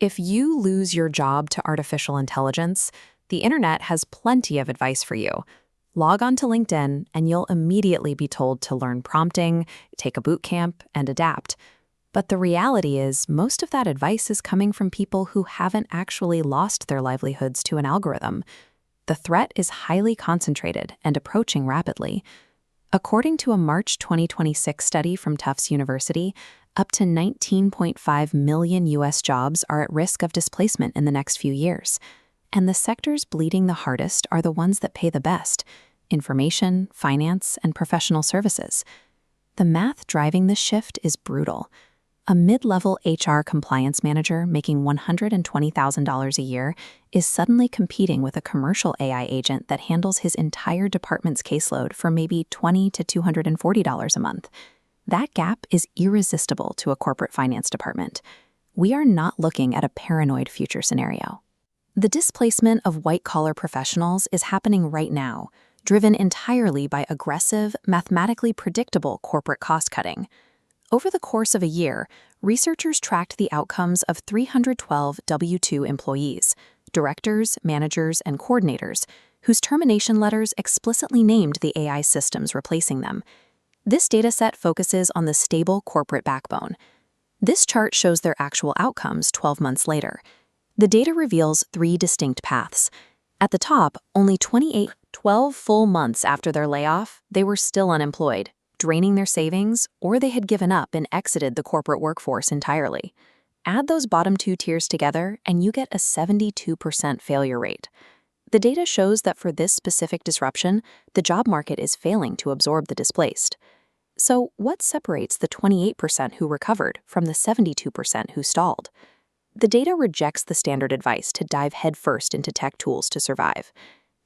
If you lose your job to artificial intelligence, the internet has plenty of advice for you. Log on to LinkedIn and you'll immediately be told to learn prompting, take a boot camp, and adapt. But the reality is, most of that advice is coming from people who haven't actually lost their livelihoods to an algorithm. The threat is highly concentrated and approaching rapidly. According to a March 2026 study from Tufts University, up to 19.5 million U.S. jobs are at risk of displacement in the next few years. And the sectors bleeding the hardest are the ones that pay the best: information, finance, and professional services. The math driving this shift is brutal. A mid-level HR compliance manager making $120,000 a year is suddenly competing with a commercial AI agent that handles his entire department's caseload for maybe $20 to $240 a month. That gap is irresistible to a corporate finance department. We are not looking at a paranoid future scenario. The displacement of white-collar professionals is happening right now, driven entirely by aggressive, mathematically predictable corporate cost-cutting. Over the course of a year, researchers tracked the outcomes of 312 W-2 employees, directors, managers, and coordinators, whose termination letters explicitly named the AI systems replacing them. This dataset focuses on the stable corporate backbone. This chart shows their actual outcomes 12 months later. The data reveals three distinct paths. At the top, only 12 full months after their layoff, they were still unemployed, draining their savings, or they had given up and exited the corporate workforce entirely. Add those bottom two tiers together, and you get a 72% failure rate. The data shows that for this specific disruption, the job market is failing to absorb the displaced. So what separates the 28% who recovered from the 72% who stalled? The data rejects the standard advice to dive headfirst into tech tools to survive.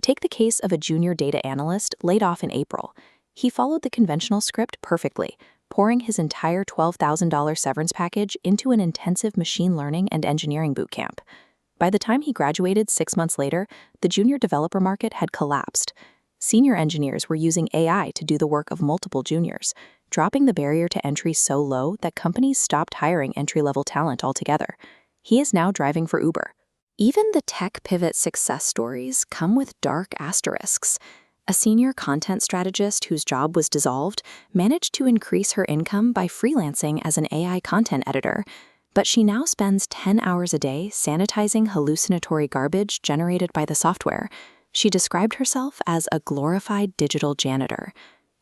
Take the case of a junior data analyst laid off in April. He followed the conventional script perfectly, pouring his entire $12,000 severance package into an intensive machine learning and engineering bootcamp. By the time he graduated 6 months later, the junior developer market had collapsed. Senior engineers were using AI to do the work of multiple juniors, dropping the barrier to entry so low that companies stopped hiring entry-level talent altogether. He is now driving for Uber. Even the tech pivot success stories come with dark asterisks. A senior content strategist whose job was dissolved managed to increase her income by freelancing as an AI content editor, but she now spends 10 hours a day sanitizing hallucinatory garbage generated by the software. She described herself as a glorified digital janitor.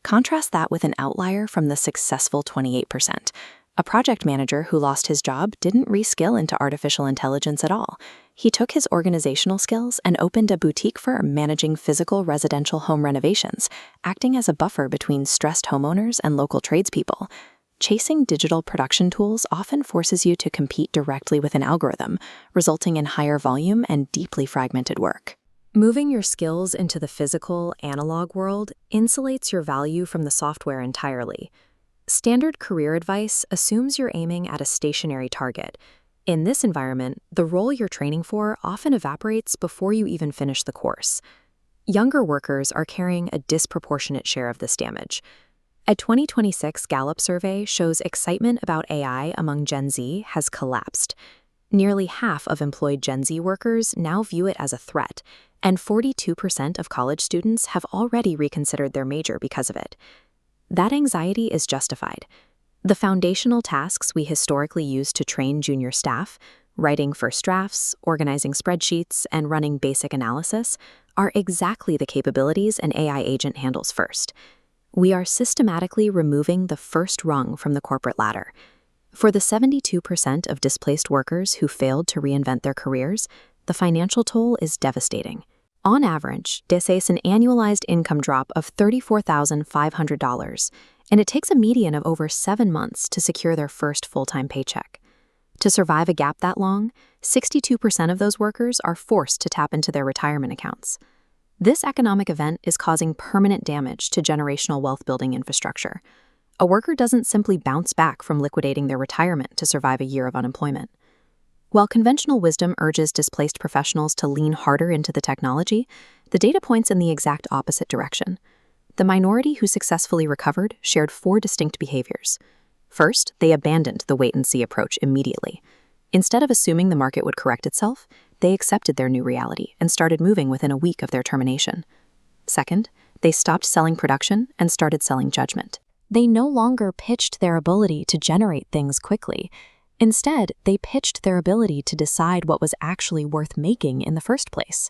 Contrast that with an outlier from the successful 28%. A project manager who lost his job didn't reskill into artificial intelligence at all. He took his organizational skills and opened a boutique firm managing physical residential home renovations, acting as a buffer between stressed homeowners and local tradespeople. Chasing digital production tools often forces you to compete directly with an algorithm, resulting in higher volume and deeply fragmented work. Moving your skills into the physical, analog world insulates your value from the software entirely. Standard career advice assumes you're aiming at a stationary target. In this environment, the role you're training for often evaporates before you even finish the course. Younger workers are carrying a disproportionate share of this damage. A 2026 Gallup survey shows excitement about AI among Gen Z has collapsed. Nearly half of employed Gen Z workers now view it as a threat, and 42% of college students have already reconsidered their major because of it. That anxiety is justified. The foundational tasks we historically use to train junior staff, writing first drafts, organizing spreadsheets, and running basic analysis, are exactly the capabilities an AI agent handles first. We are systematically removing the first rung from the corporate ladder. For the 72% of displaced workers who failed to reinvent their careers, the financial toll is devastating. On average, this is an annualized income drop of $34,500, and it takes a median of over 7 months to secure their first full-time paycheck. To survive a gap that long, 62% of those workers are forced to tap into their retirement accounts. This economic event is causing permanent damage to generational wealth-building infrastructure. A worker doesn't simply bounce back from liquidating their retirement to survive a year of unemployment. While conventional wisdom urges displaced professionals to lean harder into the technology, the data points in the exact opposite direction. The minority who successfully recovered shared 4 distinct behaviors. First, they abandoned the wait-and-see approach immediately. Instead of assuming the market would correct itself, they accepted their new reality and started moving within a week of their termination. Second, they stopped selling production and started selling judgment. They no longer pitched their ability to generate things quickly. Instead, they pitched their ability to decide what was actually worth making in the first place.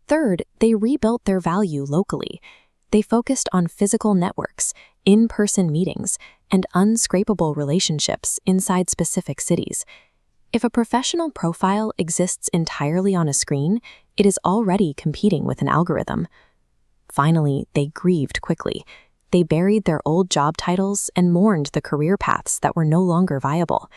Third, they rebuilt their value locally. They focused on physical networks, in-person meetings, and unscrapable relationships inside specific cities. If a professional profile exists entirely on a screen, it is already competing with an algorithm. Finally, they grieved quickly. They buried their old job titles and mourned the career paths that were no longer viable.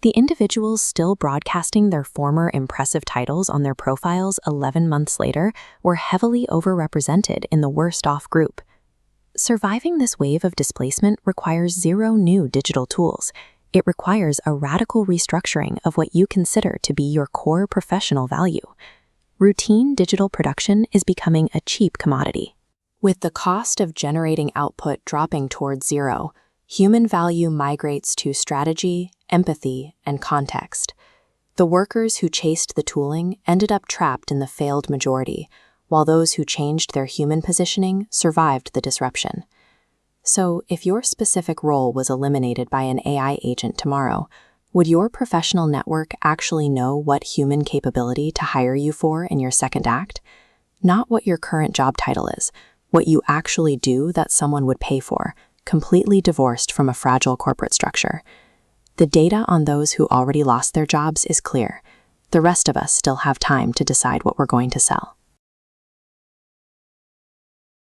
The individuals still broadcasting their former impressive titles on their profiles 11 months later were heavily overrepresented in the worst-off group. Surviving this wave of displacement requires zero new digital tools. It requires a radical restructuring of what you consider to be your core professional value. Routine digital production is becoming a cheap commodity. With the cost of generating output dropping towards zero, human value migrates to strategy, empathy, and context. The workers who chased the tooling ended up trapped in the failed majority, while those who changed their human positioning survived the disruption. So, if your specific role was eliminated by an AI agent tomorrow, would your professional network actually know what human capability to hire you for in your second act? Not what your current job title is, what you actually do that someone would pay for, completely divorced from a fragile corporate structure. The data on those who already lost their jobs is clear. The rest of us still have time to decide what we're going to sell.